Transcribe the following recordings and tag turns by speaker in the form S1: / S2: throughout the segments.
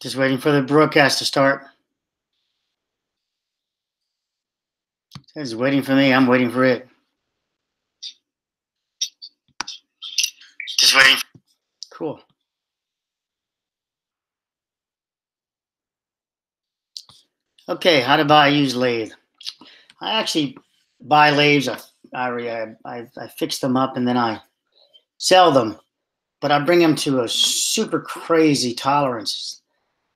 S1: Just waiting for the broadcast to start. It's waiting for me. I'm waiting for it. Just waiting. Cool. Okay, how to use lathe? I actually buy lathes. I fix them up and then I sell them, but I bring them to a super crazy tolerances.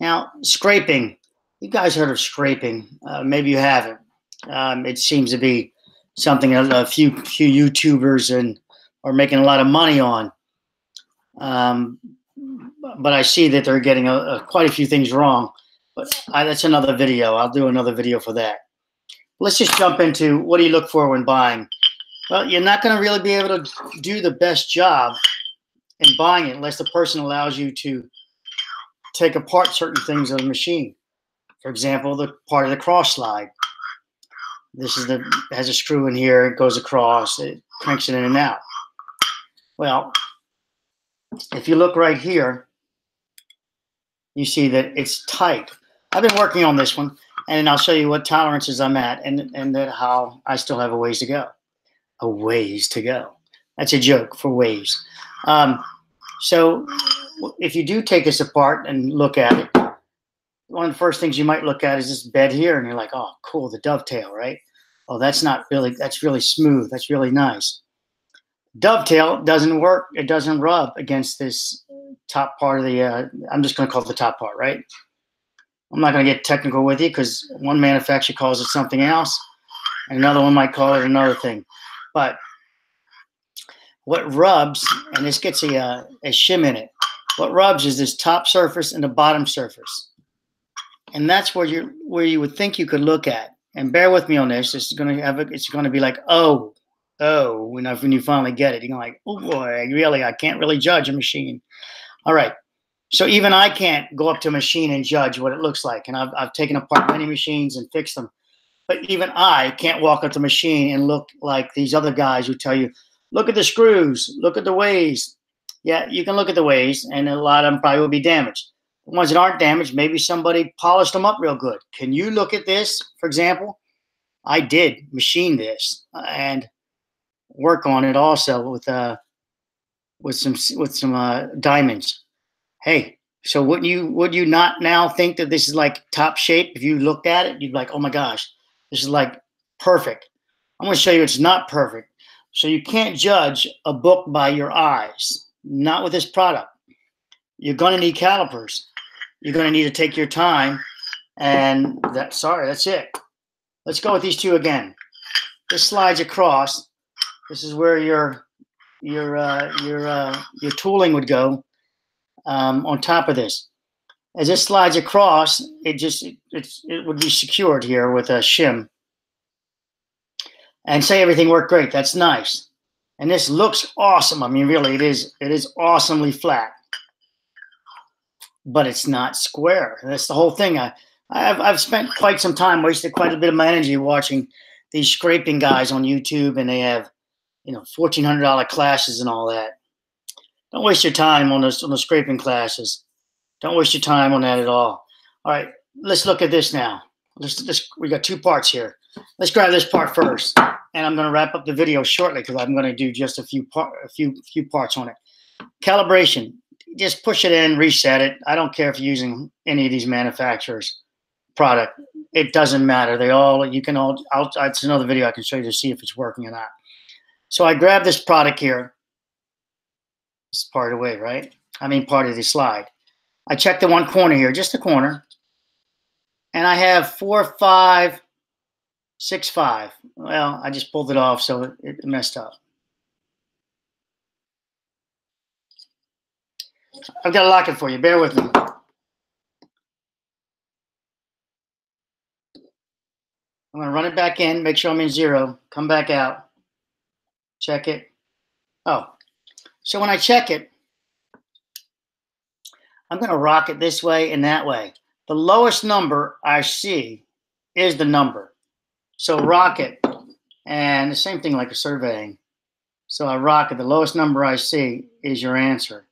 S1: Now, scraping. You guys heard of scraping? Maybe you haven't. It seems to be something a few YouTubers are making a lot of money on. But I see that they're getting quite a few things wrong. But that's another video. I'll do another video for that. Let's just jump into what do you look for when buying? Well, you're not going to really be able to do the best job in buying it unless the person allows you to take apart certain things of the machine. For example, the part of the cross slide. This is has a screw in here. It goes across. It cranks it in and out. Well, if you look right here, you see that it's tight. I've been working on this one, and I'll show you what tolerances I'm at and that how I still have a ways to go. A ways to go. That's a joke for ways. So if you do take this apart and look at it, one of the first things you might look at is this bed here, and you're like, oh, cool, the dovetail, right? Oh, that's really smooth. That's really nice. Dovetail doesn't work. It doesn't rub against this top part of the, I'm just going to call it the top part, right? I'm not going to get technical with you because one manufacturer calls it something else, and another one might call it another thing. But what rubs, and this gets a shim in it, what rubs is this top surface and the bottom surface. And that's where you would think you could look at. And bear with me on this. It's going to be like, when you finally get it, you're like, oh boy, really, I can't really judge a machine. All right. So even I can't go up to a machine and judge what it looks like. And I've taken apart many machines and fixed them. But even I can't walk up to a machine and look like these other guys who tell you, look at the screws, look at the ways. Yeah, you can look at the ways, and a lot of them probably will be damaged. The ones that aren't damaged, maybe somebody polished them up real good. Can you look at this, for example? I did machine this and work on it also with some diamonds. Hey, so would you not now think that this is like top shape? If you looked at it, you'd be like, oh my gosh, this is like perfect. I'm going to show you it's not perfect. So you can't judge a book by your eyes, not with this product. You're going to need calipers. You're going to need to take your time, and that's it. Let's go with these two again. This slides across. This is where your tooling would go on top of this. As this slides across, it would be secured here with a shim. And say everything worked great. That's nice. And this looks awesome. I mean, really, it is awesomely flat. But it's not square. That's the whole thing. I've spent quite some time, wasted quite a bit of my energy watching these scraping guys on YouTube, and they have, $1,400 classes and all that. Don't waste your time on the scraping classes. Don't waste your time on that at all. All right, let's look at this now. We got two parts here. Let's grab this part first, and I'm going to wrap up the video shortly because I'm going to do just a few parts on it. Calibration. Just push it in, reset it. I don't care if you're using any of these manufacturers' product. It doesn't matter. It's another video I can show you to see if it's working or not. So I grabbed this product here. It's part of the way, right? I mean, part of the slide. I checked the one corner here, just the corner. And I have 4.565. Well, I just pulled it off, so it messed up. I've got to lock it for you. Bear with me. I'm going to run it back in, make sure I'm in 0, come back out, check it. Oh, so when I check it, I'm going to rock it this way and that way. The lowest number I see is the number. So rock it, and the same thing like a surveying. So I rock it. The lowest number I see is your answer.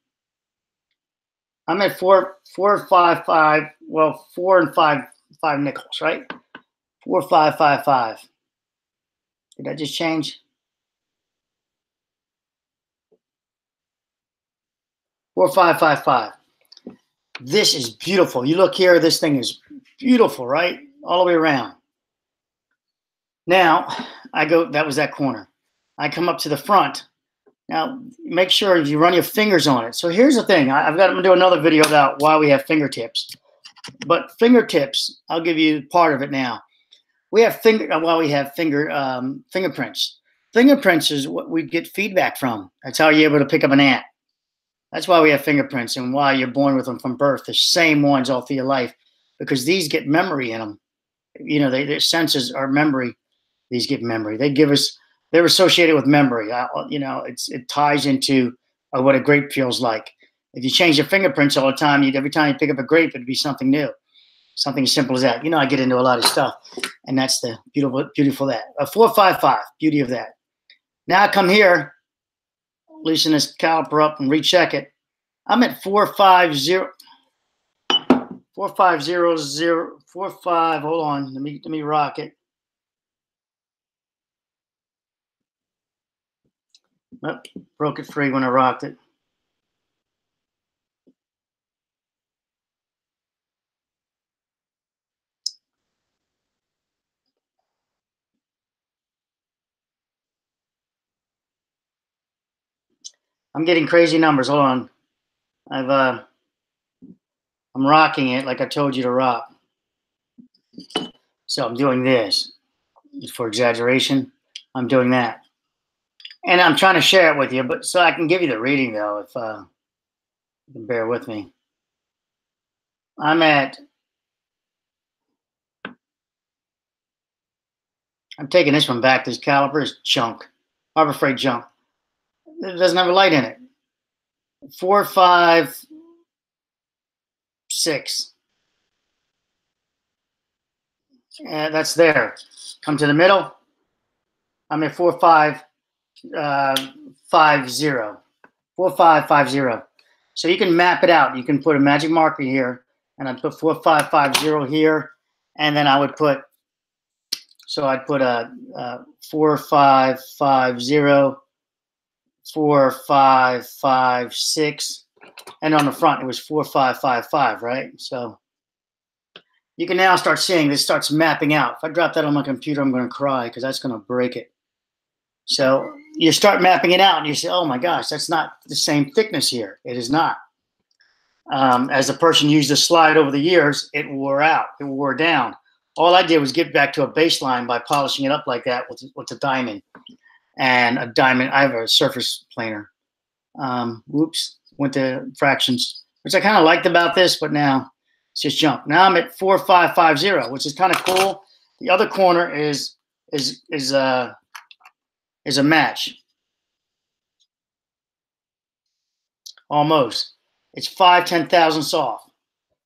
S1: I'm at 4, 4, 5, 5. Well, 4 and 5 nickels, right? 4, 5, 5, 5. Did that just change? 4, 5, 5, 5. This is beautiful. You look here, this thing is beautiful, right? All the way around. Now, I go, that was that corner. I come up to the front. Now, make sure you run your fingers on it. So here's the thing. I'm going to do another video about why we have fingertips. But fingertips, I'll give you part of it now. We have fingerprints. Fingerprints is what we get feedback from. That's how you're able to pick up an ant. That's why we have fingerprints and why you're born with them from birth, the same ones all through your life, because these get memory in them. You know, their senses are memory. These get memory. They give us, they're associated with memory. You know, it ties into what a grape feels like. If you change your fingerprints all the time, every time you pick up a grape, it'd be something new. Something as simple as that. You know, I get into a lot of stuff, and that's the beautiful that. 4, 5, 5, beauty of that. Now I come here, loosen this caliper up and recheck it. I'm at 450. 4500. 45. Hold on. Let me rock it. Oh, broke it free when I rocked it. I'm getting crazy numbers. Hold on. I'm rocking it like I told you to rock. So I'm doing this for exaggeration. I'm doing that. And I'm trying to share it with you, but so I can give you the reading though, if you can bear with me. I'm taking this one back. This caliper is junk. Harbor Freight junk. It doesn't have a light in it. 4, 5, 6. And that's there. Come to the middle. I'm at 4, 5, 5, 0. 4, 5, 5, 0. So you can map it out. You can put a magic marker here, and I'd put 4, 5, 5, 0 here, and then I would put. So I'd put a 4, 5, 5, 0, 4, 5, 5, 6, and on the front it was 4, 5, 5, 5, right? So you can now start seeing this starts mapping out. If I drop that on my computer, I'm going to cry because that's going to break it. So you start mapping it out, and you say, "Oh my gosh, that's not the same thickness here. It is not." As the person used the slide over the years, it wore out. It wore down. All I did was get back to a baseline by polishing it up like that with a diamond. And a diamond, I have a surface planer. Whoops, went to fractions, which I kind of liked about this, but now it's just junk. Now I'm at 4, 5, 5, 0, which is kind of cool. The other corner is a match. Almost. It's 5/10,000ths off.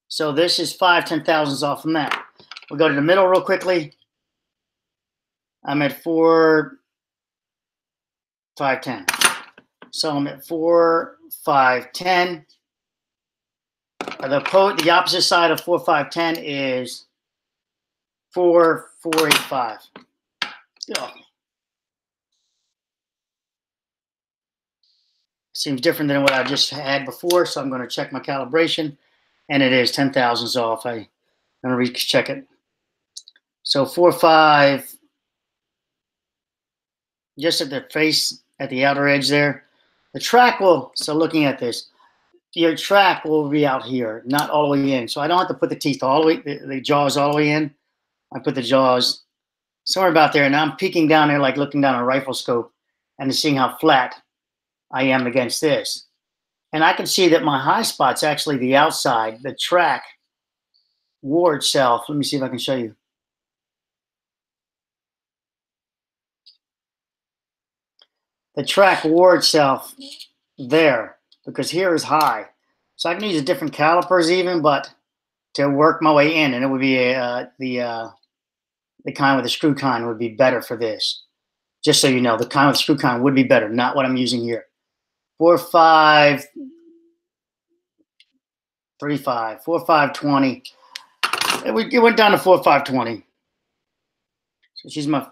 S1: So this is 5/10,000ths off from that. We'll go to the middle real quickly. I'm at 4, 5, 10. So I'm at 4, 5, 10. The opposite side of 4, 5, 10 is 4, 4, 8, 5. Oh. Seems different than what I just had before, so I'm going to check my calibration, and it is 10,000ths off. I'm going to recheck it. So 4, 5, just at the face, at the outer edge there. The track will, so looking at this, your track will be out here, not all the way in. So I don't have to put the teeth all the way, the jaws all the way in. I put the jaws somewhere about there, and I'm peeking down there like looking down a rifle scope and seeing how flat I am against this. And I can see that my high spot's actually the outside. The track wore itself. Let me see if I can show you. The track wore itself there because here is high. So I can use a different calipers even, but to work my way in, and it would be the kind with the screw kind would be better for this. Just so you know, the kind with the screw kind would be better, not what I'm using here. 4, 5, 3.5, 4.520. It went down to 4.520. So she's my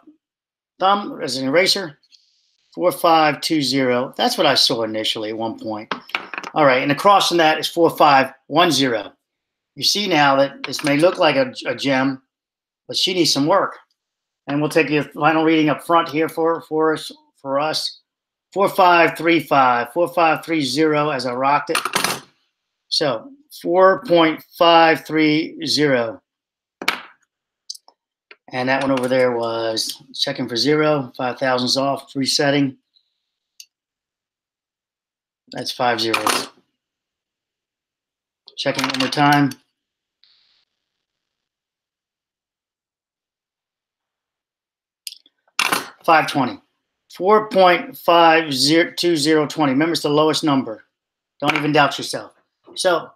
S1: thumb as an eraser. 4.520. That's what I saw initially at one point. All right, and across from that is 4.510. You see now that this may look like a gem, but she needs some work. And we'll take the final reading up front here for us. 4.535, 4.530 as I rocked it. So 4.530. And that one over there was checking for 0, 5,000's off, resetting. That's 5 zeros. Checking one more time. $5.20. 4.52020. Remember, it's the lowest number. Don't even doubt yourself. So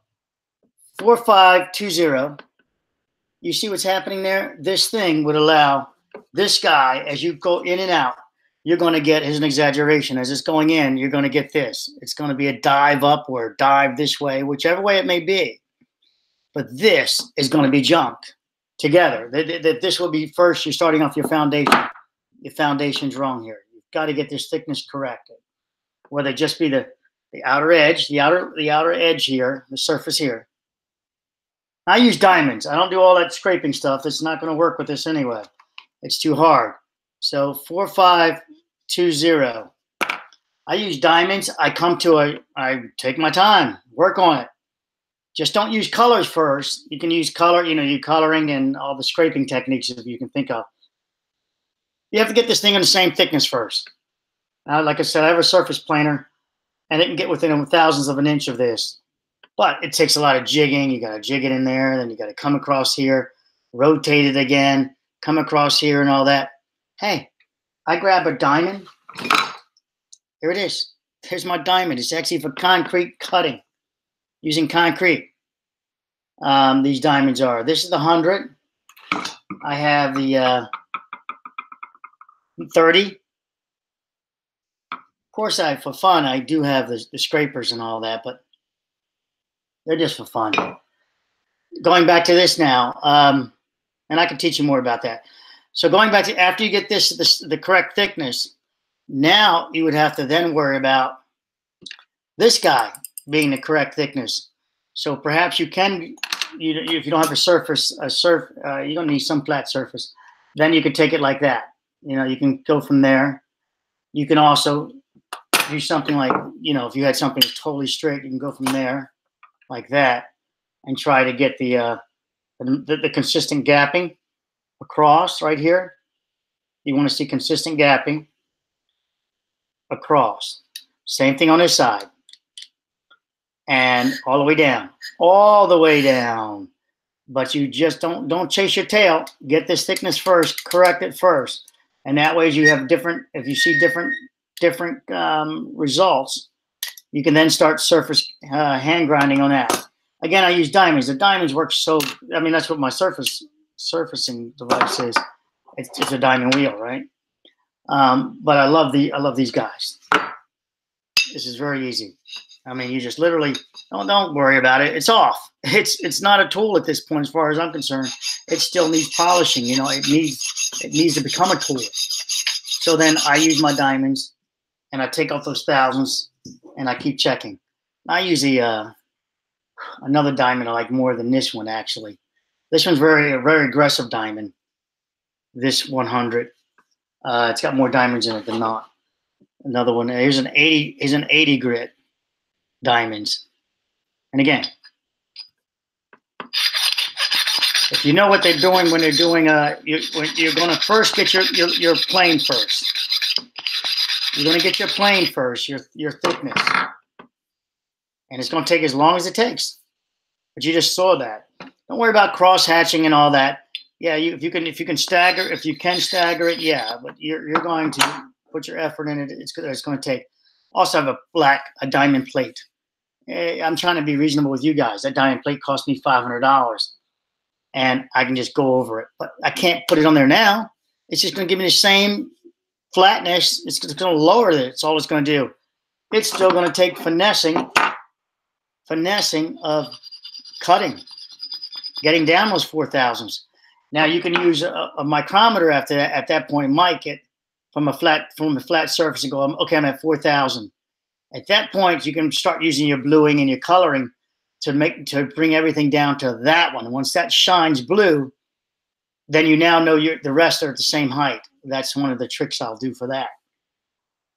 S1: 4.520. You see what's happening there? This thing would allow this guy, as you go in and out, you're going to get, here's an exaggeration, as it's going in, you're going to get this. It's going to be a dive upward, dive this way, whichever way it may be. But this is going to be junk together. This will be first, you're starting off your foundation. Your foundation's wrong here. You've got to get this thickness corrected. Whether it just be the outer edge, the outer edge here, the surface here. I use diamonds. I don't do all that scraping stuff. It's not going to work with this anyway. It's too hard. So 4.520. I use diamonds. I take my time, work on it. Just don't use colors first. You can use color, you coloring and all the scraping techniques that you can think of. You have to get this thing in the same thickness first. Like I said, I have a surface planer, and it can get within thousandths of an inch of this. But it takes a lot of jigging. You got to jig it in there. Then you got to come across here, rotate it again, come across here and all that. Hey, I grab a diamond. Here it is. Here's my diamond. It's actually for concrete cutting, using concrete. These diamonds are. This is the 100. I have the 30. Of course, for fun, I do have the scrapers and all that, but they're just for fun. Going back to this now, and I can teach you more about that. So going back to after you get the correct thickness, now you would have to then worry about this guy being the correct thickness. So perhaps you can, if you don't have you're going to need some flat surface. Then you could take it like that. You can go from there. You can also do something like, if you had something totally straight, you can go from there like that and try to get the consistent gapping across right here. You want to see consistent gapping across. Same thing on this side. And all the way down. All the way down. But you just don't chase your tail. Get this thickness first. Correct it first. And that way you have if you see different results, you can then start surface hand grinding on that. Again, I use diamonds. The diamonds work that's what my surfacing device is. It's a diamond wheel, right? But I love these guys. This is very easy. You just literally don't worry about it. It's off. It's not a tool at this point, as far as I'm concerned. It still needs polishing. It needs to become a tool. So then I use my diamonds, and I take off those thousands, and I keep checking. I use another diamond I like more than this one, actually. This one's a very aggressive diamond. This 100. It's got more diamonds in it than not. Another one. Here's an 80 grit diamonds. And again, if you know what they're doing when they're doing, you're going to first get your plane first. You're going to get your plane first, your thickness. And it's going to take as long as it takes. But you just saw that. Don't worry about cross hatching and all that. Yeah, if you can stagger it, yeah. But you're going to put your effort in it. It's going to take. Also have a diamond plate. I'm trying to be reasonable with you guys. That diamond plate cost me $500, and I can just go over it. But I can't put it on there now. It's just going to give me the same flatness. It's going to lower it. That's all it's going to do. It's still going to take finessing of cutting, getting down those 4,000s. Now you can use a micrometer after that, at that point, mic it from a flat surface and go, okay, I'm at 4,000. At that point, you can start using your bluing and your coloring to bring everything down to that one. Once that shines blue, then you now know the rest are at the same height. That's one of the tricks I'll do for that.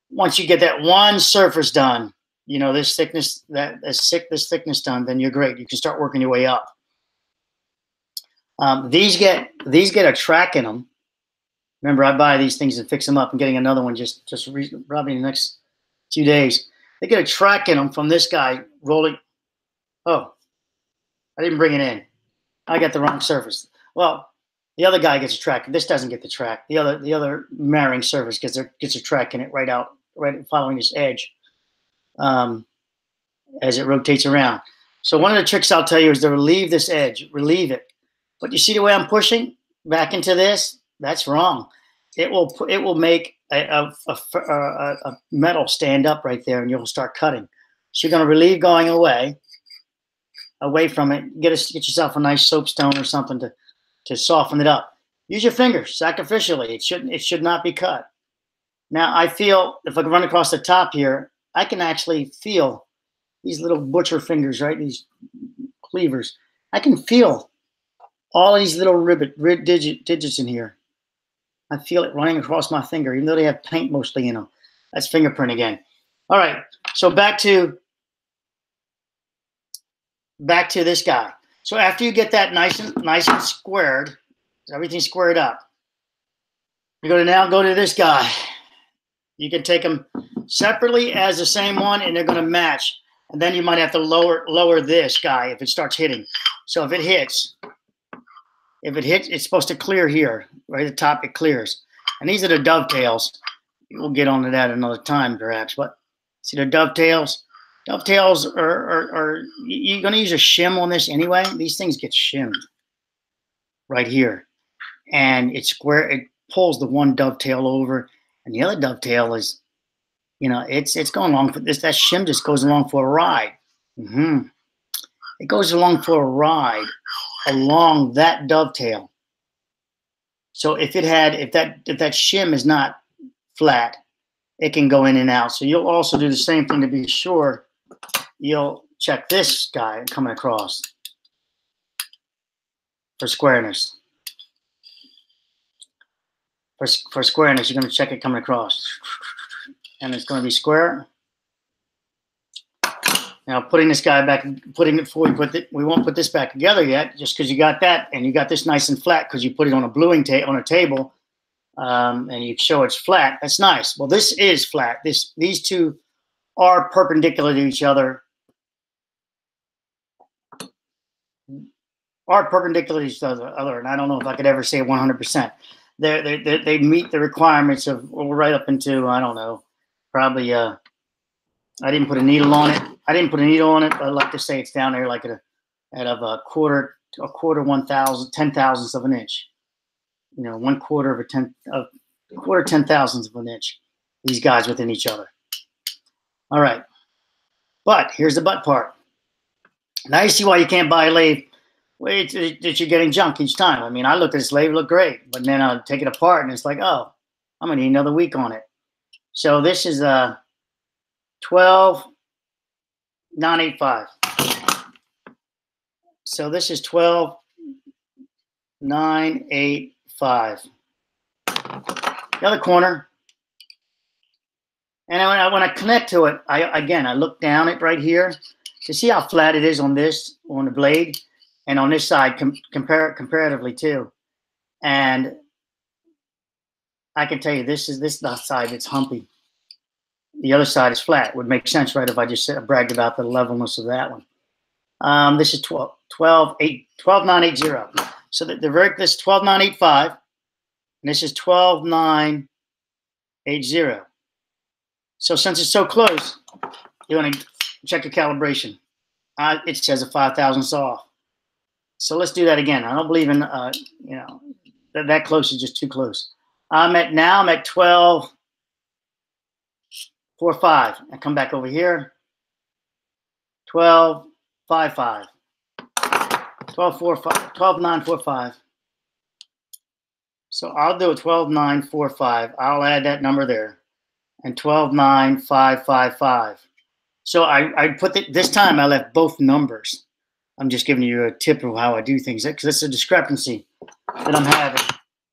S1: Once you get that one surface done, you know, this thickness done, then you're great. You can start working your way up. These get a track in them. Remember, I buy these things and fix them up. I'm getting another one just probably in the next few days. They get a track in them from this guy rolling. Oh, I didn't bring it in. I got the wrong surface. Well, the other guy gets a track. This doesn't get the track. The other marrying surface gets a track in it right following this edge as it rotates around. So one of the tricks I'll tell you is to relieve this edge, relieve it. But you see the way I'm pushing back into this? That's wrong. It will make a metal stand up right there, and you'll start cutting. So you're going to relieve going away from it. Get yourself a nice soapstone or something to soften it up. Use your fingers sacrificially. It should not be cut. Now I feel if I run across the top here, I can actually feel these little butcher fingers, right? These cleavers. I can feel all these little digits in here. I feel it running across my finger, even though they have paint mostly in them. That's fingerprint again. All right, so back to this guy. So after you get that nice and squared, everything squared up, you're going to now go to this guy. You can take them separately as the same one, and they're going to match. And then you might have to lower this guy if it starts hitting. So if it hits, it's supposed to clear here. Right at the top, it clears. And these are the dovetails. We'll get onto that another time, perhaps. But see the dovetails? Dovetails are you're going to use a shim on this anyway. These things get shimmed right here. And it's square. It pulls the one dovetail over. And the other dovetail is, you know, it's going along for this. That shim just goes along for a ride. It goes along for a ride along that dovetail. So if that shim is not flat, it can go in and out. So you'll also do the same thing to be sure. You'll check this guy coming across for squareness. For squareness, you're going to check it coming across. And it's going to be square. Now putting this guy back, we won't put this back together yet, just because you got that and you got this nice and flat because you put it on a bluing on a table, and you show it's flat. That's nice. Well, this is flat. These two are perpendicular to each other. And I don't know if I could ever say 100%. They meet the requirements of right up into, I don't know, probably I didn't put a needle on it. But I'd like to say it's down there like at a quarter 10 thousandths of an inch. You know, 1/4 of a quarter 10 thousandths of an inch. These guys within each other. All right. But here's the but part. Now you see why you can't buy a lathe that you're getting junk each time. I mean, I look at this lathe, look great, but then I'll take it apart and it's like, oh, I'm gonna need another week on it. So this is a 12,985. So this is 12,985. The other corner. And when I connect to it, I look down it right here to see how flat it is on the blade, and on this side comparatively too. And I can tell you this side it's humpy. The other side is flat. Would make sense, right? If I just bragged about the levelness of that one. This is 12,980. So this is 12,985, and this is 12,980. So since it's so close, you're going to check your calibration. It says a 5 thousandths off. So let's do that again. I don't believe in that close is just too close. I'm at 12,455. I come back over here. 12,55. 12.45, 12.945. So I'll do a 12.945. I'll add that number there, and 12.9555. So I put this time I left both numbers. I'm just giving you a tip of how I do things because it's a discrepancy that I'm having.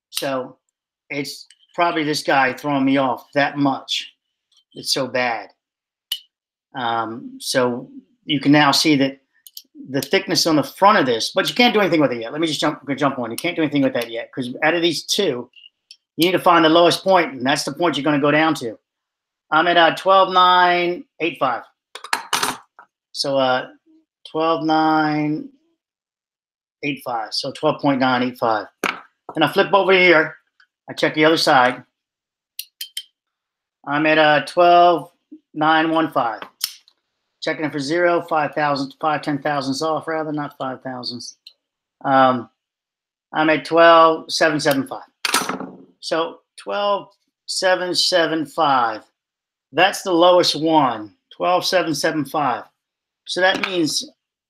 S1: So it's probably this guy throwing me off that much. It's so bad. So you can now see that the thickness on the front of this, but you can't do anything with it yet. Let me just jump on. You can't do anything with that yet because out of these two, you need to find the lowest point, and that's the point you're going to go down to. I'm at 12.985. So 12.985. So 12.985. And I flip over here. I check the other side. I'm at 12.915. Checking it for 0, 5,000, 10 thousandths off, rather, not 5 thousandths. I'm at 12.775. So 12.775. That's the lowest one. 12.775. So that means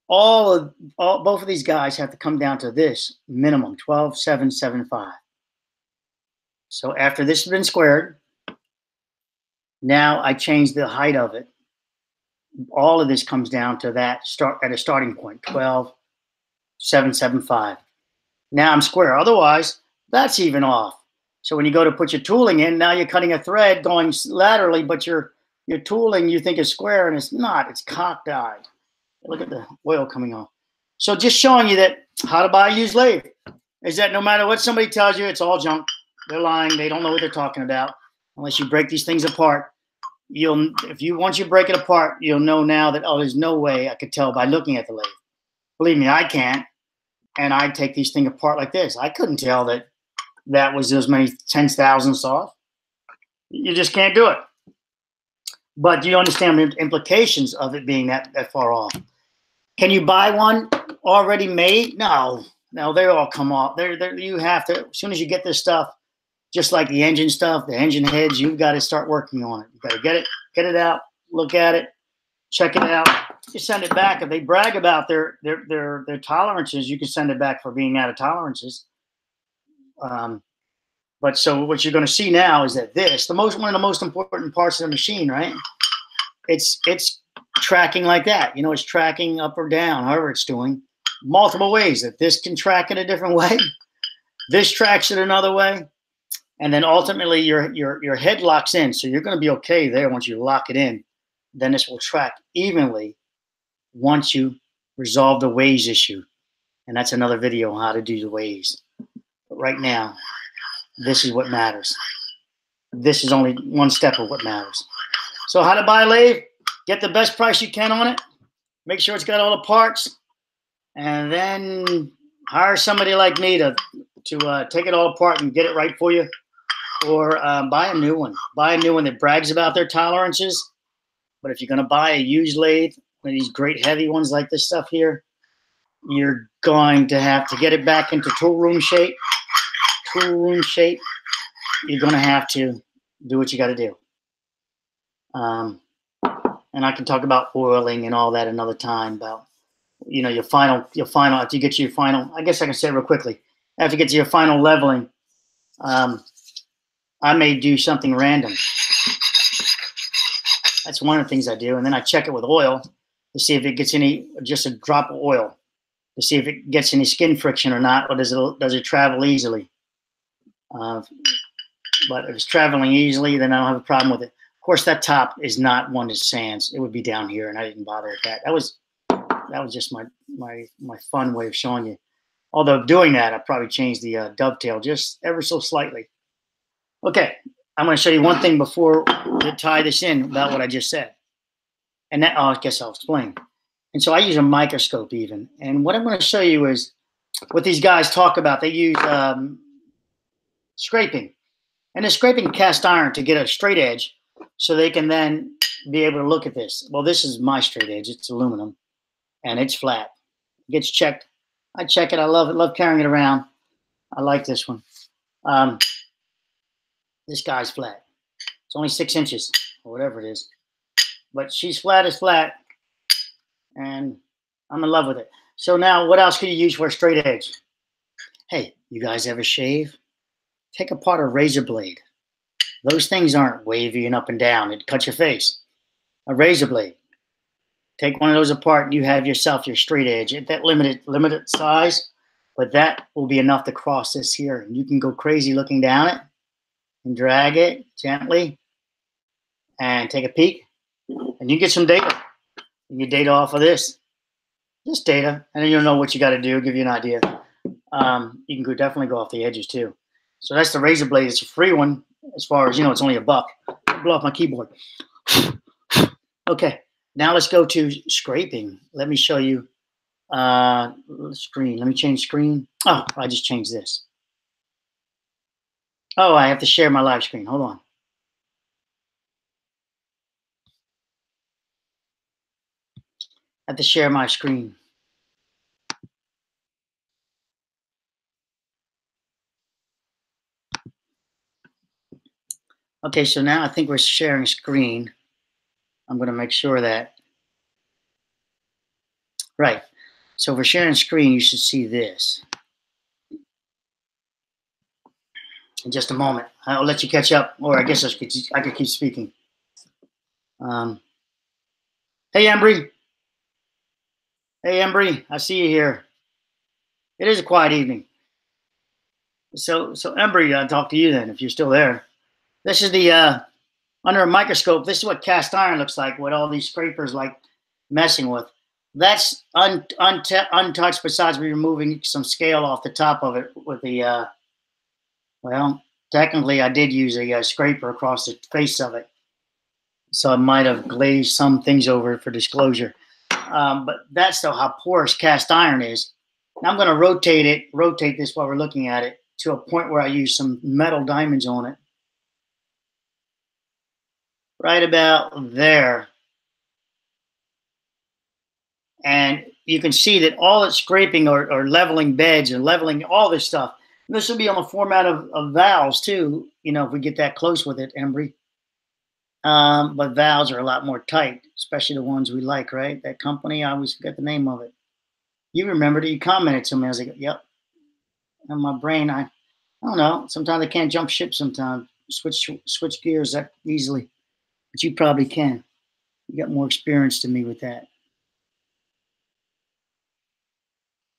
S1: both of these guys have to come down to this minimum, 12.775. So after this has been squared, now I change the height of it. All of this comes down to that at a starting point, 12.775. Now I'm square. Otherwise, that's even off. So when you go to put your tooling in, now you're cutting a thread going laterally, but your tooling you think is square, and it's not. It's cockeyed. Look at the oil coming off. So just showing you that how to buy a used lathe is that no matter what somebody tells you, it's all junk. They're lying. They don't know what they're talking about. Unless you break these things apart, once you break it apart, you'll know now that, oh, there's no way I could tell by looking at the lathe. Believe me, I can't. And I take these things apart like this. I couldn't tell that was as many 10,000ths off. You just can't do it. But you understand the implications of it being that far off. Can you buy one already made? No, they all come off. You have to, as soon as you get this stuff, just like the engine stuff, the engine heads, you've got to start working on it. You've got to get it out, look at it, check it out. You send it back. If they brag about their tolerances, you can send it back for being out of tolerances. But so what you're going to see now is that one of the most important parts of the machine, right? It's tracking like that. You know, it's tracking up or down, however it's doing, multiple ways. That this can track in a different way. This tracks it another way. And then ultimately your head locks in. So you're going to be okay there once you lock it in. Then this will track evenly once you resolve the ways issue. And that's another video on how to do the ways. But right now, this is what matters. This is only one step of what matters. So how to buy a lathe? Get the best price you can on it. Make sure it's got all the parts. And then hire somebody like me to take it all apart and get it right for you. Or buy a new one. Buy a new one that brags about their tolerances. But if you're going to buy a used lathe, one of these great heavy ones like this stuff here, you're going to have to get it back into tool room shape. Tool room shape. You're going to have to do what you got to do. And I can talk about oiling and all that another time about, your final, after you get to your final, I guess I can say it real quickly. After you get to your final leveling, I may do something random. That's one of the things I do. And then I check it with oil to see if it gets just a drop of oil, to see if it gets any skin friction or not, or does it travel easily. But if it's traveling easily, then I don't have a problem with it. Of course, that top is not one that sands. It would be down here, and I didn't bother with that. That was just my fun way of showing you. Although doing that, I probably changed the dovetail just ever so slightly. Okay, I'm going to show you one thing before to tie this in about what I just said. And that, I guess I'll explain. And so I use a microscope even. And what I'm going to show you is what these guys talk about. They use scraping. And they're scraping cast iron to get a straight edge so they can then be able to look at this. Well, this is my straight edge. It's aluminum. And it's flat. It gets checked. I check it. I love it. Love carrying it around. I like this one. This guy's flat. It's only 6 inches or whatever it is. But she's flat as flat. And I'm in love with it. So now what else can you use for a straight edge? Hey, you guys ever shave? Take apart a razor blade. Those things aren't wavy and up and down. It cuts your face. A razor blade. Take one of those apart and you have yourself your straight edge at that limited size, but that will be enough to cross this here. And you can go crazy looking down it and drag it gently and take a peek and you get some data. You get data off of this. Just data, and then you'll know what you got to do, give you an idea. You can definitely go off the edges too. So that's the razor blade. It's a free one as far as, you know, it's only $1. I'll blow off my keyboard. Okay, now let's go to scraping. Let me show you screen. Let me change screen. Oh, I just changed this. Oh, I have to share my live screen. Hold on. I have to share my screen. Okay, so now I think we're sharing screen. I'm going to make sure that. Right. So if we're sharing screen, you should see this. In just a moment. I'll let you catch up, or I guess I could keep speaking. Hey, Embry. Hey, Embry. I see you here. It is a quiet evening. So Embry, I'll talk to you then, if you're still there. This is the, under a microscope, this is what cast iron looks like, what all these scrapers like messing with. That's untouched, besides removing some scale off the top of it with the, well, technically I did use a scraper across the face of it. So I might have glazed some things over for disclosure. But that's still how porous cast iron is. Now I'm going to rotate this while we're looking at it to a point where I use some metal diamonds on it. Right about there. And you can see that all it's scraping or leveling beds and leveling all this stuff. And this will be on the format of valves too, you know, if we get that close with it, Embry. But valves are a lot more tight, especially the ones we like, right? That company, I always forget the name of it. You remembered it, you commented to me. I was like, yep. And my brain, I don't know. Sometimes I can't jump ship sometimes, switch gears that easily. But you probably can. You got more experience than me with that.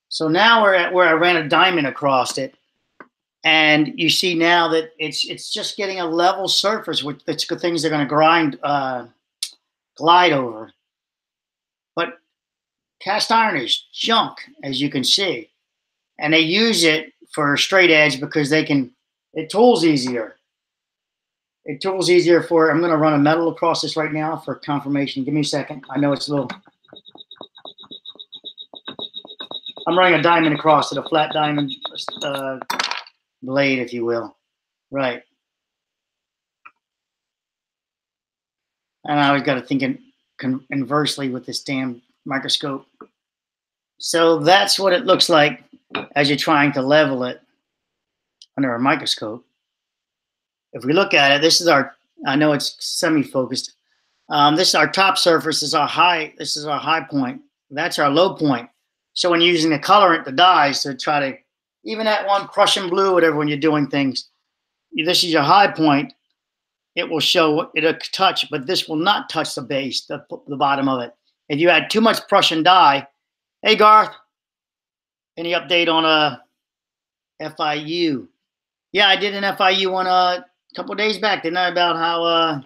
S1: So now we're at where I ran a diamond across it. And you see now that it's just getting a level surface, which that's good things they're going to glide over. But cast iron is junk, as you can see. And they use it for a straight edge because it tools easier. It tools easier for, I'm going to run a metal across this right now for confirmation. Give me a second. I know it's a little. I'm running a diamond across it, a flat diamond blade, if you will. Right. And I always got to think inversely with this damn microscope. So that's what it looks like as you're trying to level it under a microscope. If we look at it, this is our, I know it's semi-focused. This is our top surface, this is our high point. That's our low point. So when you're using the colorant, the dyes, to try to, even that one Prussian blue, whatever, when you're doing things, this is your high point. It will show, it'll touch, but this will not touch the base, the bottom of it. If you add too much Prussian dye, hey Garth, any update on FIU? Yeah, I did an FIU one a couple of days back, didn't I, about how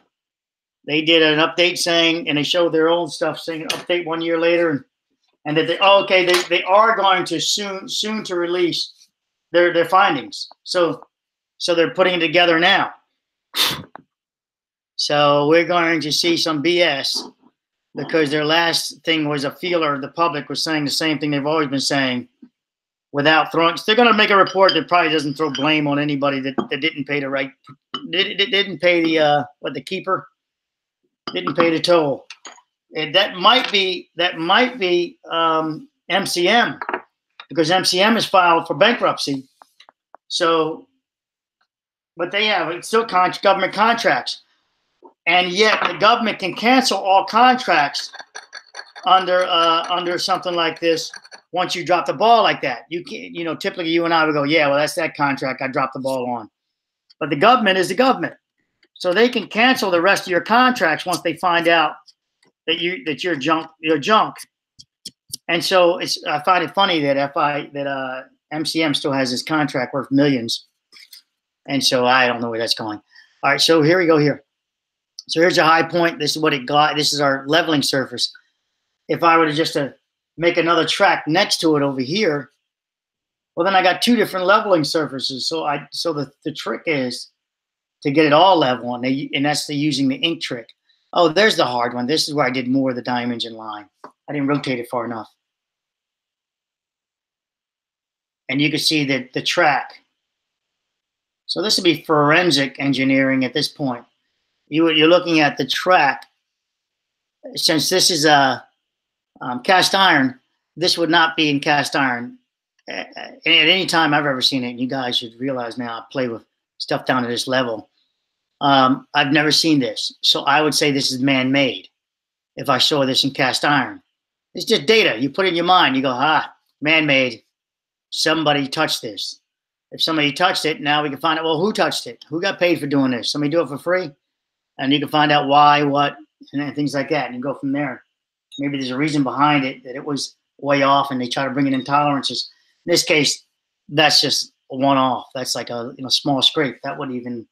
S1: they did an update saying, and they showed their old stuff saying update 1 year later, and that they are going to soon to release their findings. So they're putting it together now. So we're going to see some BS because their last thing was a feeler. The public was saying the same thing they've always been saying without throwing. They're going to make a report that probably doesn't throw blame on anybody that didn't pay the right, didn't pay the the keeper, didn't pay the toll. And that might be MCM, because MCM is filed for bankruptcy. So, but they have, it's still government contracts. And yet the government can cancel all contracts under something like this once you drop the ball like that. You can't, you know, typically you and I would go, yeah, well, that's that contract I dropped the ball on. But the government is the government. So they can cancel the rest of your contracts once they find out that you're junk. And so I find it funny that MCM still has this contract worth millions. And so I don't know where that's going. All right, so here we go here. So here's a high point. This is what it got. This is our leveling surface. If I were to just make another track next to it over here, well, then I got two different leveling surfaces. So the trick is to get it all level, and that's using the ink trick. Oh, there's the hard one. This is where I did more of the dimension line. I didn't rotate it far enough. And you can see that the track. So this would be forensic engineering at this point. You're looking at the track. Since this is a cast iron, this would not be in cast iron at any time I've ever seen it. And you guys should realize now I play with stuff down to this level. I've never seen this. So I would say this is man-made if I saw this in cast iron. It's just data. You put it in your mind. You go, man-made. Somebody touched this. If somebody touched it, now we can find out, well, who touched it? Who got paid for doing this? Somebody do it for free? And you can find out why, what, and things like that. And you go from there. Maybe there's a reason behind it that it was way off and they try to bring in intolerances. In this case, that's just a one-off. That's like a small scrape. That wouldn't even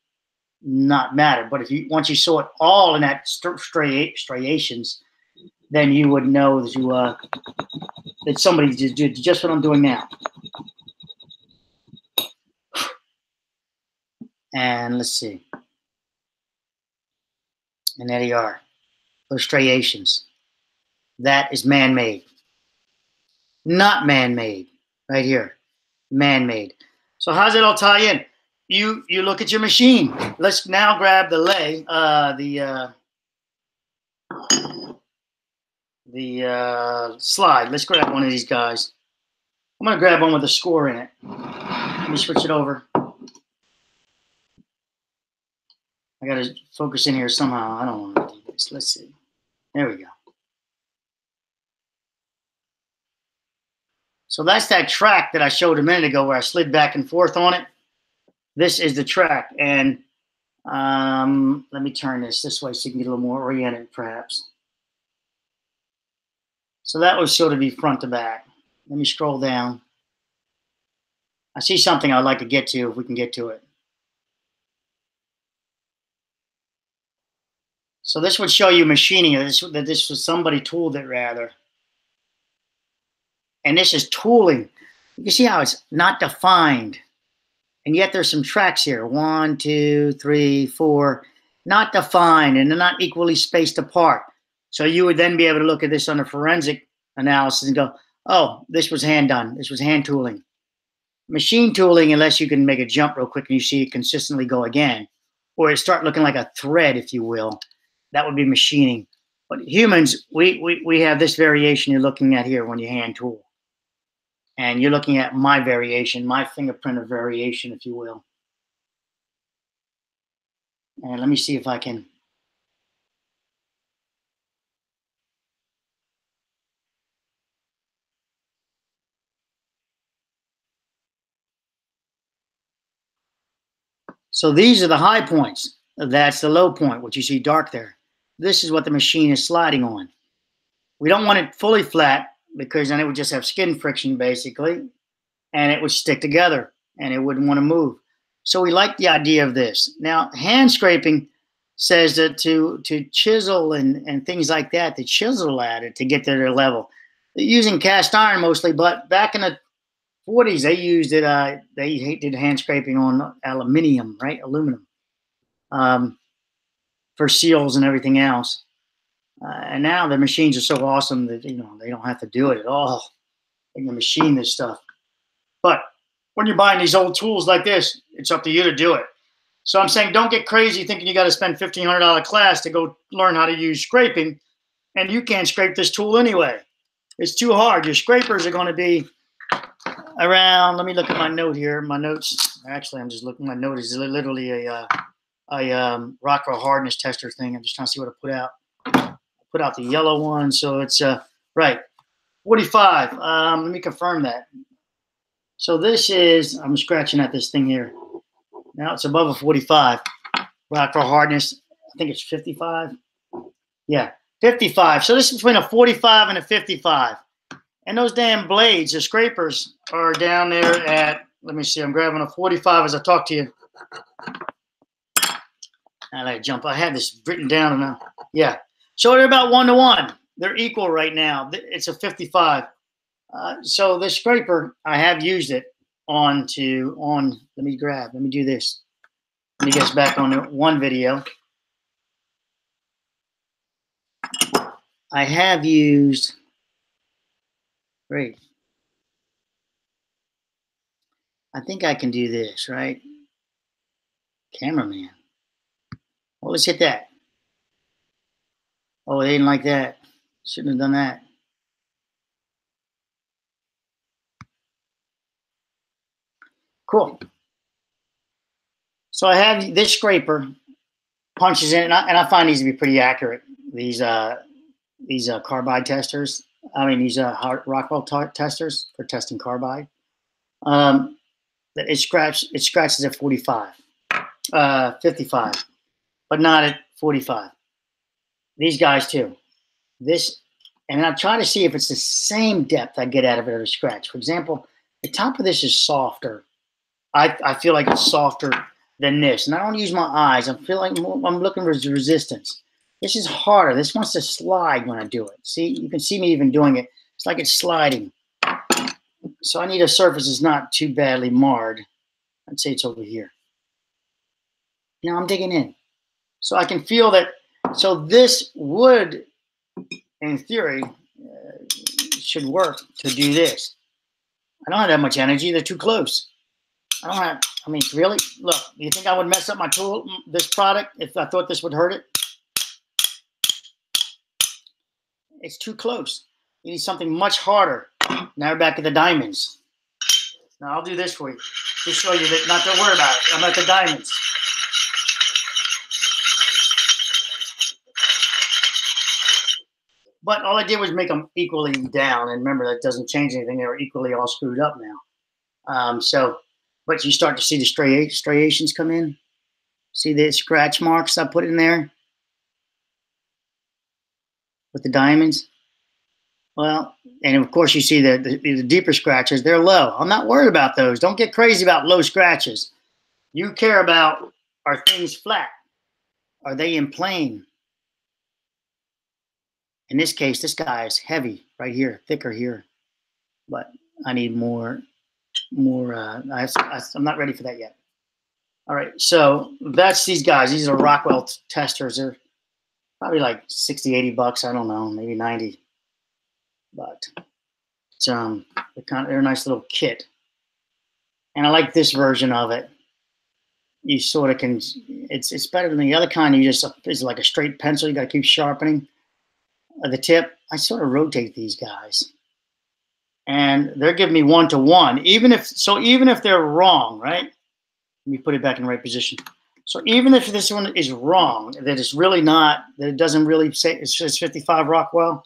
S1: not matter. But once you saw it all in that striations, then you would know that that somebody did just what I'm doing now. And let's see. And there you are. Those striations. That is man-made. Not man-made. Right here. Man-made. So how does it all tie in? You look at your machine. Let's now grab the lathe, the slide. Let's grab one of these guys. I'm going to grab one with a score in it. Let me switch it over. I got to focus in here somehow. I don't want to do this. Let's see. There we go. So that's that track that I showed a minute ago where I slid back and forth on it. This is the track. And let me turn this way so you can get a little more oriented, perhaps. So that was sort of be front to back. Let me scroll down. I see something I'd like to get to if we can get to it. So this would show you machining. That this was somebody tooled it rather. And this is tooling. You can see how it's not defined. And yet there's some tracks here. 1, 2, 3, 4. Not defined, and they're not equally spaced apart. So you would then be able to look at this under forensic analysis and go, oh, this was hand done. This was hand tooling. Machine tooling, unless you can make a jump real quick and you see it consistently go again, or it start looking like a thread, if you will, that would be machining. But humans, we have this variation you're looking at here when you hand tool. And you're looking at my variation, my fingerprint of variation, if you will. And let me see if I can. So these are the high points. That's the low point, what you see dark there. This is what the machine is sliding on. We don't want it fully flat because then it would just have skin friction basically, and it would stick together and it wouldn't want to move. So we like the idea of this. Now, hand scraping says that to chisel and things like that, to chisel at it to get to their level. They're using cast iron mostly, but back in the 40s, they used it. They did hand scraping on aluminum, right? Aluminum for seals and everything else. And now the machines are so awesome that they don't have to do it at all. They can machine this stuff. But when you're buying these old tools like this, it's up to you to do it. So I'm saying don't get crazy thinking you got to spend $1,500 class to go learn how to use scraping, and you can't scrape this tool anyway. It's too hard. Your scrapers are going to be around. Let me look at my note here. My notes. Actually, I'm just looking. My note is literally a Rockwell hardness tester thing. I'm just trying to see what I put out. I put out the yellow one, so it's right. 45. Let me confirm that. So this is, I'm scratching at this thing here. Now it's above a 45. Rockwell hardness, I think it's 55. Yeah, 55. So this is between a 45 and a 55. And those damn blades, the scrapers, are down there at, let me see, I'm grabbing a 45 as I talk to you. I let it jump. I had this written down. And yeah. So they're about 1 to 1. They're equal right now. It's a 55. So this scraper, I have used it let me do this. Let me get us back on one video. I have used, great. I think I can do this, right? Cameraman. Well, let's hit that. Oh, they didn't like that. Shouldn't have done that. Cool. So I have this scraper punches in, and I find these to be pretty accurate. These carbide testers. I mean, these Rockwell testers for testing carbide. It scratches at 45, 55, but not at 45. These guys too. And I try to see if it's the same depth I get out of it or scratch. For example, the top of this is softer. I feel like it's softer than this. And I don't use my eyes. I feel like I'm looking for resistance. This is harder. This wants to slide when I do it. See, you can see me even doing it. It's like it's sliding. So I need a surface that's not too badly marred. I'd say it's over here. Now I'm digging in. So I can feel that. So this would, in theory, should work to do this. I don't have that much energy. They're too close. I mean, really? Look, you think I would mess up my tool, this product, if I thought this would hurt it? It's too close. You need something much harder. Now we're back at the diamonds. Now I'll do this for you to show you that not to worry about it. I'm at the diamonds. But all I did was make them equally down. And remember, that doesn't change anything. They were equally all screwed up now. But you start to see the striations come in. See the scratch marks I put in there with the diamonds? Well, and of course you see the deeper scratches, they're low. I'm not worried about those. Don't get crazy about low scratches. You care about, are things flat? Are they in plane? In this case, this guy is heavy right here, thicker here. But I need more, I'm not ready for that yet. All right, so that's these guys. These are Rockwell testers. They're probably like 60, 80 bucks. I don't know, maybe 90. But it's, they're a nice little kit. And I like this version of it. You sort of can, it's better than the other kind. You just, it's like a straight pencil. You got to keep sharpening the tip. I sort of rotate these guys. And they're giving me 1 to 1. Even if they're wrong, right? Let me put it back in the right position. So even if this one is wrong, that it's really not, that it doesn't really say it says 55 Rockwell,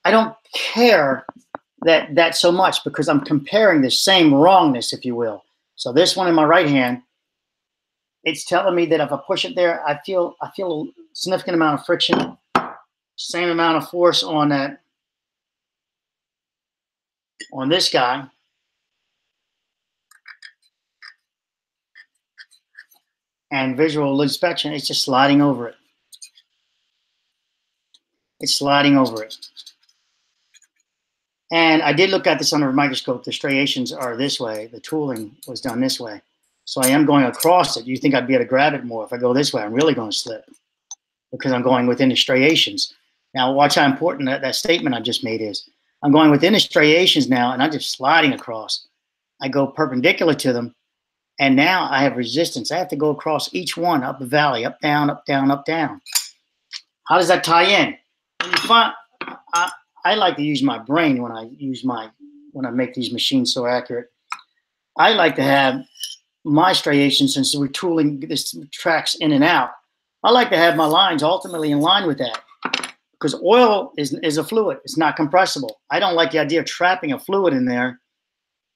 S1: I don't care that so much because I'm comparing the same wrongness, if you will. So this one in my right hand, it's telling me that if I push it there, I feel a significant amount of friction, same amount of force on this guy. And visual inspection, it's just sliding over it. It's sliding over it. And I did look at this under a microscope. The striations are this way. The tooling was done this way. So I am going across it. You think I'd be able to grab it more. If I go this way, I'm really going to slip because I'm going within the striations. Now watch how important that statement I just made is. I'm going within the striations now, and I'm just sliding across. I go perpendicular to them. And now I have resistance. I have to go across each one, up the valley, up, down, up, down, up, down. How does that tie in? I like to use my brain when I make these machines so accurate. I like to have my striations, since we're tooling this tracks in and out. I like to have my lines ultimately in line with that, because oil is a fluid. It's not compressible. I don't like the idea of trapping a fluid in there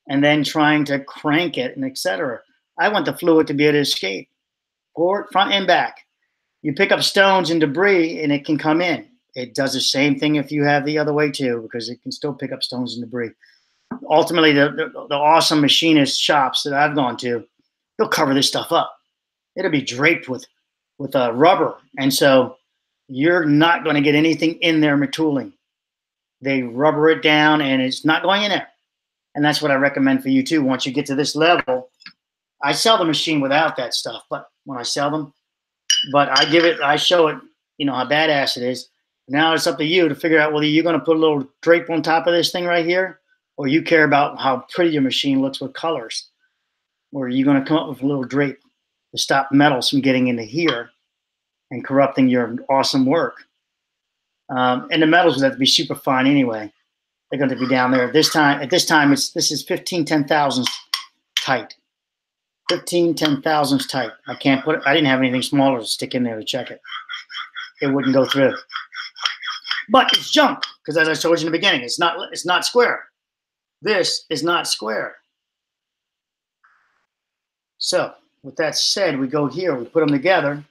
S1: and then trying to crank it and etc. I want the fluid to be able to escape, forward, front, and back. You pick up stones and debris, and it can come in. It does the same thing if you have the other way too, because it can still pick up stones and debris. Ultimately, the awesome machinist shops that I've gone to, they'll cover this stuff up. It'll be draped with rubber, and so you're not going to get anything in there with tooling. They rubber it down, and it's not going in there. And that's what I recommend for you too. Once you get to this level, I sell the machine without that stuff, but when I sell them, but I show it, you know, how badass it is. Now it's up to you to figure out whether you're going to put a little drape on top of this thing right here, or you care about how pretty your machine looks with colors, or you're going to come up with a little drape to stop metals from getting into here and corrupting your awesome work. And the metals would have to be super fine anyway. They're going to be down there. At this time, this is 15 10,000ths tight. 15 10,000ths tight. I can't put it. I didn't have anything smaller to stick in there to check it. It wouldn't go through. But it's junk because, as I told you in the beginning, it's not square. This is not square. So, with that said, we go here. We put them together.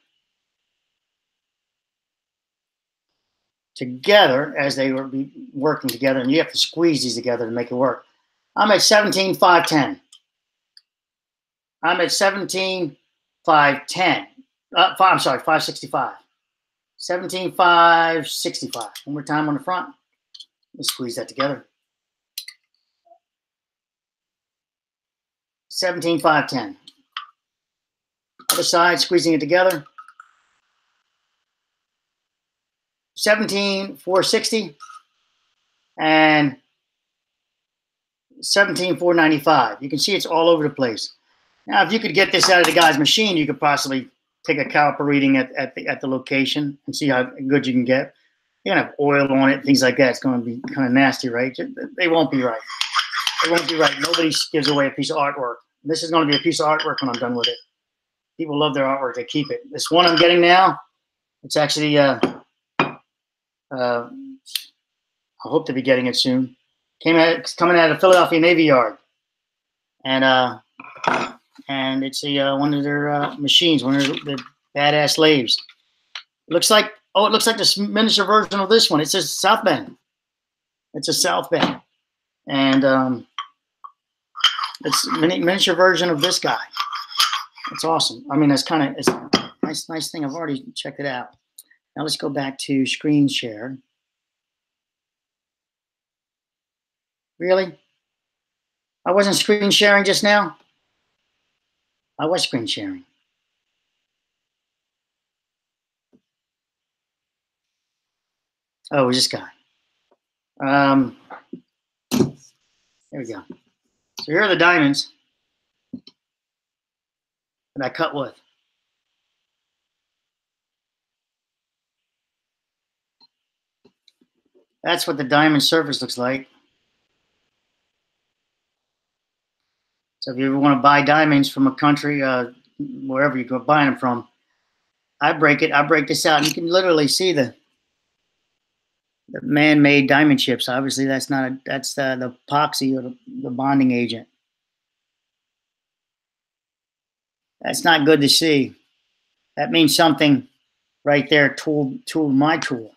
S1: As they were working together, and you have to squeeze these together to make it work. I'm at 17 510. I'm at 17 510. I'm sorry, 565. 17 565. One more time on the front. Let's squeeze that together. 17 510. Other side, squeezing it together. 17 460 and 17 495. You can see it's all over the place. Now, if you could get this out of the guy's machine, you could possibly take a caliper reading at the location and see how good you can get. You're gonna have oil on it, things like that. It's gonna be kind of nasty, right? They won't be right. It won't be right. Nobody gives away a piece of artwork. This is gonna be a piece of artwork when I'm done with it. People love their artwork. They keep it. This one I'm getting now, it's actually I hope to be getting it soon. It's coming out of Philadelphia Navy Yard, and it's one of their machines, one of the badass lathes. It looks like this miniature version of this one. It says South Bend. It's a South Bend, and it's a miniature version of this guy. It's awesome. I mean, it's a nice thing. I've already checked it out. Now let's go back to screen share. Really? I wasn't screen sharing just now? I was screen sharing. Oh, it was this guy. There we go. So here are the diamonds that I cut with. That's what the diamond surface looks like. So if you ever want to buy diamonds from a country, wherever you go buying them from, I break this out, and you can literally see the man-made diamond chips. Obviously, that's the epoxy or the bonding agent. That's not good to see. That means something right there tooled my tool.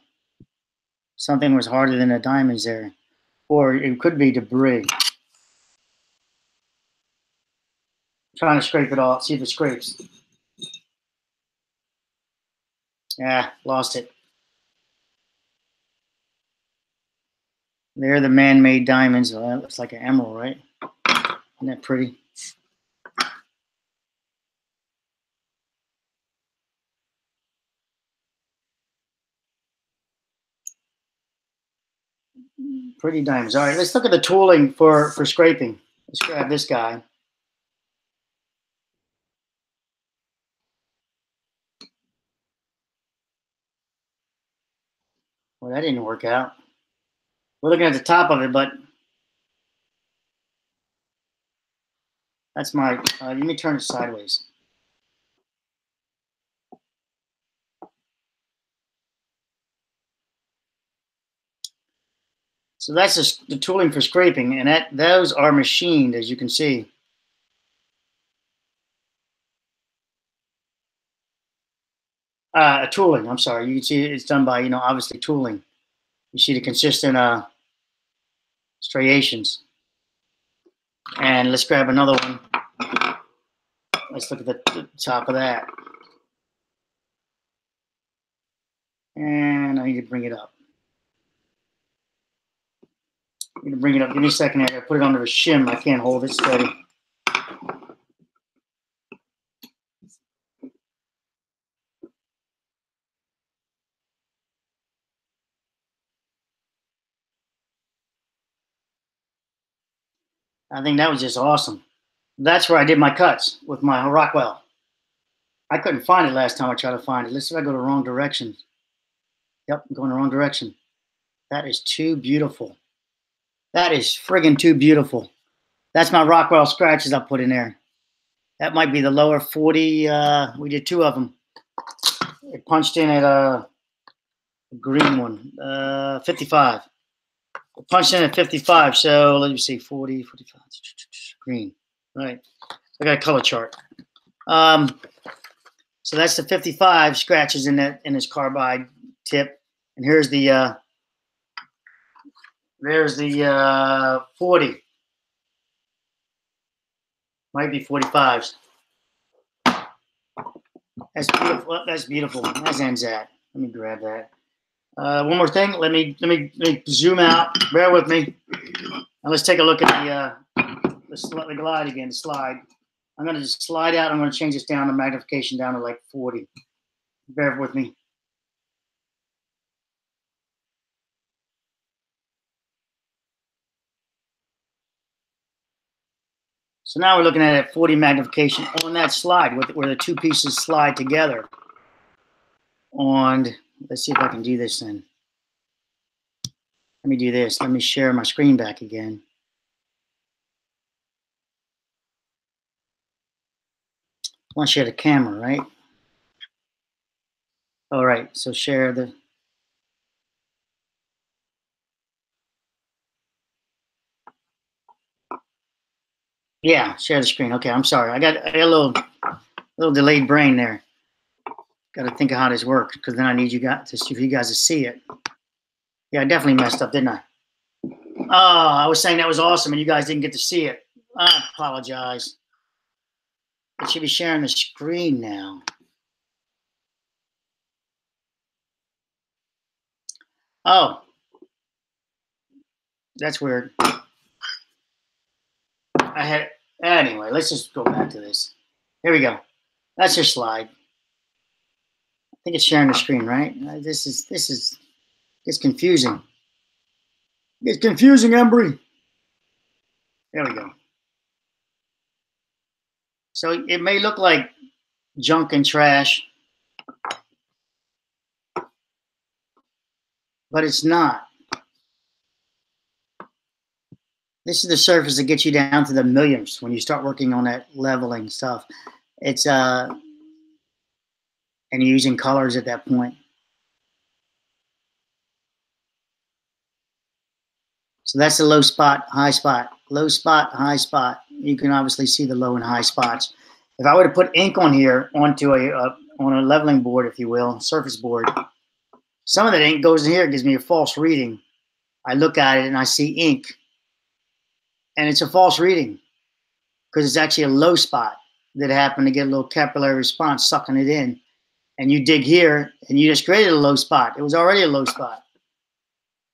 S1: Something was harder than the diamonds there, or it could be debris. Trying to scrape it off, see if it scrapes. Yeah, lost it. They're the man-made diamonds. Well, that looks like an emerald, right? Isn't that pretty? Pretty diamonds. All right, let's look at the tooling for scraping. Let's grab this guy. Well, that didn't work out. We're looking at the top of it, but that's my, let me turn it sideways. So that's the tooling for scraping, and those are machined, as you can see. Tooling, I'm sorry. You can see it's done by, obviously tooling. You see the consistent striations. And let's grab another one. Let's look at the top of that. And I need to bring it up. I'm going to bring it up. Give me a second here. I put it under a shim. I can't hold it steady. I think that was just awesome. That's where I did my cuts with my Rockwell. I couldn't find it last time I tried to find it. Let's see if I go the wrong direction. Yep, I'm going the wrong direction. That is too beautiful. That is friggin' too beautiful. That's my Rockwell scratches I put in there. That might be the lower 40. We did 2 of them. It punched in at a green one, 55. It punched in at 55. So let me see, 40, 45, green. All right. I got a color chart. So that's the 55 scratches in this carbide tip, and here's the there's the 40. Might be 45s. That's beautiful. That's beautiful. That's NZAT. Let me grab that. One more thing. Let me zoom out. Bear with me. And let's take a look at the glide again. The slide. I'm going to just slide out. I'm going to change this down, the magnification down to like 40. Bear with me. So now we're looking at a 40 magnification on that slide where the 2 pieces slide together. And let's see if I can do this then. Let me do this. Let me share my screen back again. I want to share the camera, right? All right, so share the. Yeah, share the screen. Okay, I'm sorry. I got a little delayed brain there. Got to think of how this works, because then I need you guys to see if you guys to see it. Yeah, I definitely messed up, didn't I? Oh, I was saying that was awesome, and you guys didn't get to see it. I apologize. I should be sharing the screen now. Oh, that's weird. Anyway, let's just go back to this. Here we go. That's your slide. I think it's sharing the screen, right? This is it's confusing. It's confusing, Embry. There we go. So it may look like junk and trash, but it's not. This is the surface that gets you down to the millionths when you start working on that leveling stuff. It's and you're using colors at that point. So that's the low spot, high spot, low spot, high spot. You can obviously see the low and high spots. If I were to put ink on here onto on a leveling board, if you will, surface board, some of that ink goes in here. It gives me a false reading. I look at it and I see ink, and it's a false reading because it's actually a low spot that happened to get a little capillary response sucking it in. And you dig here and you just created a low spot. It was already a low spot.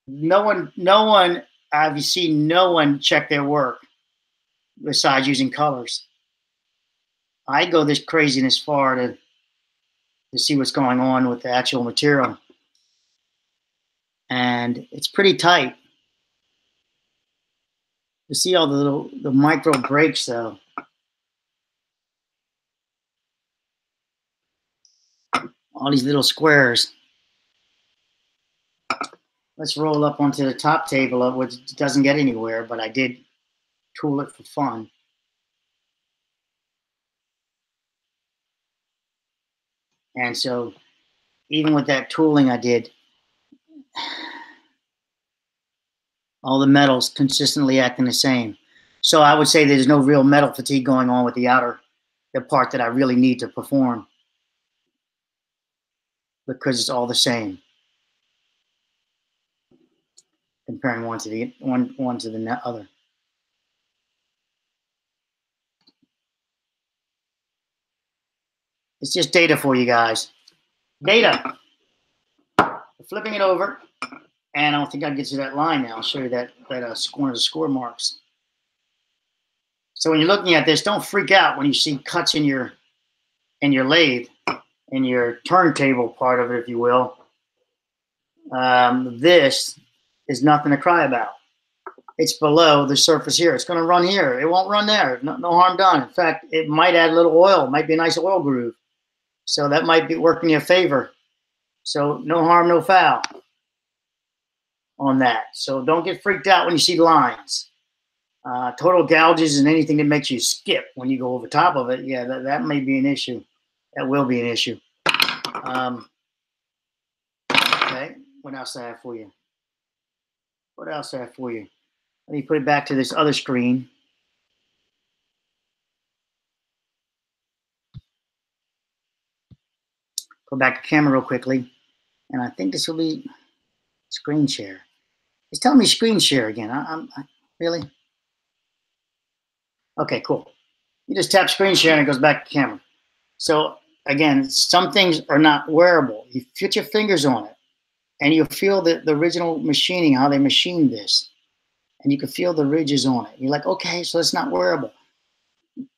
S1: No one, I've seen no one check their work besides using colors. I go this crazy and this far to see what's going on with the actual material. And it's pretty tight. You see all the micro breaks though. All these little squares. Let's roll up onto the top table of which doesn't get anywhere, but I did tool it for fun. And so even with that tooling I did, All the metals consistently acting the same. So I would say there's no real metal fatigue going on with the part that I really need to perform, because it's all the same. Comparing one to the other. It's just data for you guys. Data. Flipping it over, and I don't think I can get to that line now. I'll show you that one of the score marks. So when you're looking at this, don't freak out when you see cuts in your lathe, in your turntable part of it, if you will. This is nothing to cry about. It's below the surface here. It's going to run here. It won't run there. No harm done. In fact, it might add a little oil. It might be a nice oil groove. So that might be working in your favor. So no harm, no foul on that. So don't get freaked out when you see lines. Total gouges and anything that makes you skip when you go over top of it, yeah, that may be an issue. That will be an issue. Okay, what else do I have for you? What else do I have for you? Let me put it back to this other screen. Go back to camera real quickly. And I think this will be screen share. It's telling me screen share again. Really? Okay, cool. You just tap screen share and it goes back to camera. So again, some things are not wearable. You put your fingers on it and you feel the original machining, how they machined this. And you can feel the ridges on it. You're like, okay, so it's not wearable.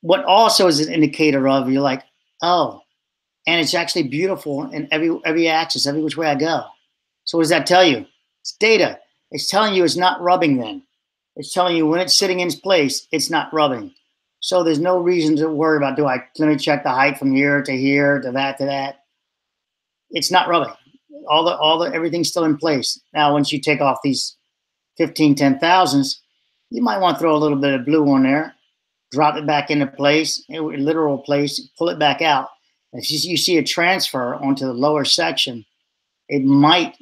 S1: What also is an indicator of, you're like, oh, and it's actually beautiful in every axis, every which way I go. So what does that tell you? It's data. It's telling you it's not rubbing then. It's telling you when it's sitting in its place, it's not rubbing. So there's no reason to worry about, let me check the height from here to that. It's not rubbing. Everything's still in place. Now, once you take off these 15 10,000s, you might want to throw a little bit of blue on there, drop it back into place, literal place, pull it back out. If you see a transfer onto the lower section, it might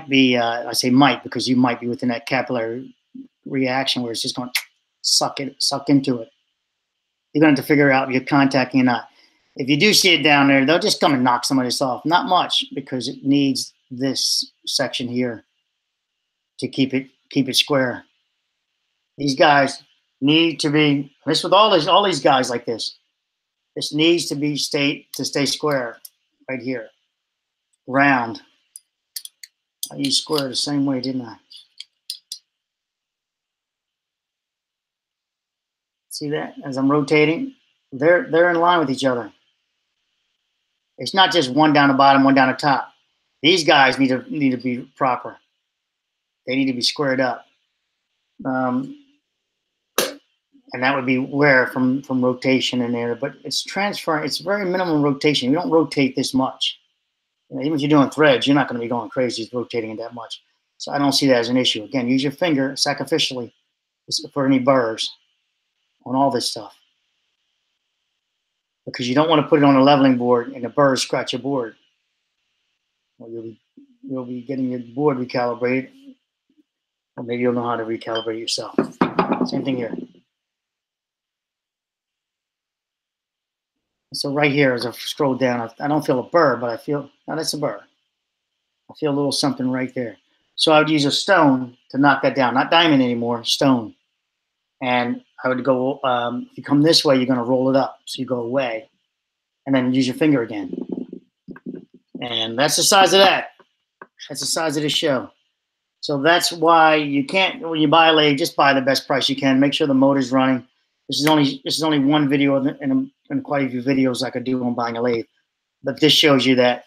S1: be, I say might because you might be within that capillary reaction where it's just going to suck into it. You're going to have to figure out if you're contacting or not. If you do see it down there, they'll just come and knock some of this off. Not much, because it needs this section here to keep it square. These guys need to be, this with all these guys like this. This needs to stay square right here. Round. I used square the same way, didn't I? See that? As I'm rotating, they're in line with each other. It's not just one down the bottom, one down the top. These guys need to be proper. They need to be squared up. And that would be where from rotation in there. But it's transferring. It's very minimum rotation. You don't rotate this much. Even if you're doing threads, you're not going to be going crazy rotating it that much. So I don't see that as an issue. Again, use your finger sacrificially for any burrs on all this stuff, because you don't want to put it on a leveling board and the burrs scratch your board. Well, you'll be getting your board recalibrated, or maybe you'll know how to recalibrate yourself. Same thing here. So right here, as I scroll down, I don't feel a burr, but I feel, now that's a burr. I feel a little something right there. So I would use a stone to knock that down. Not diamond anymore, stone. And I would go, if you come this way, you're going to roll it up. So you go away and then use your finger again. And that's the size of that. That's the size of the show. So that's why you can't, when you buy a lathe, just buy the best price you can. Make sure the motor's running. This is only one video and quite a few videos I could do on buying a lathe. But this shows you that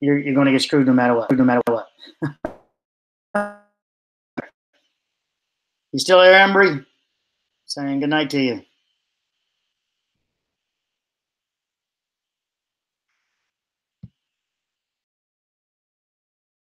S1: you're going to get screwed no matter what. You still there, Embry? Saying good night to you.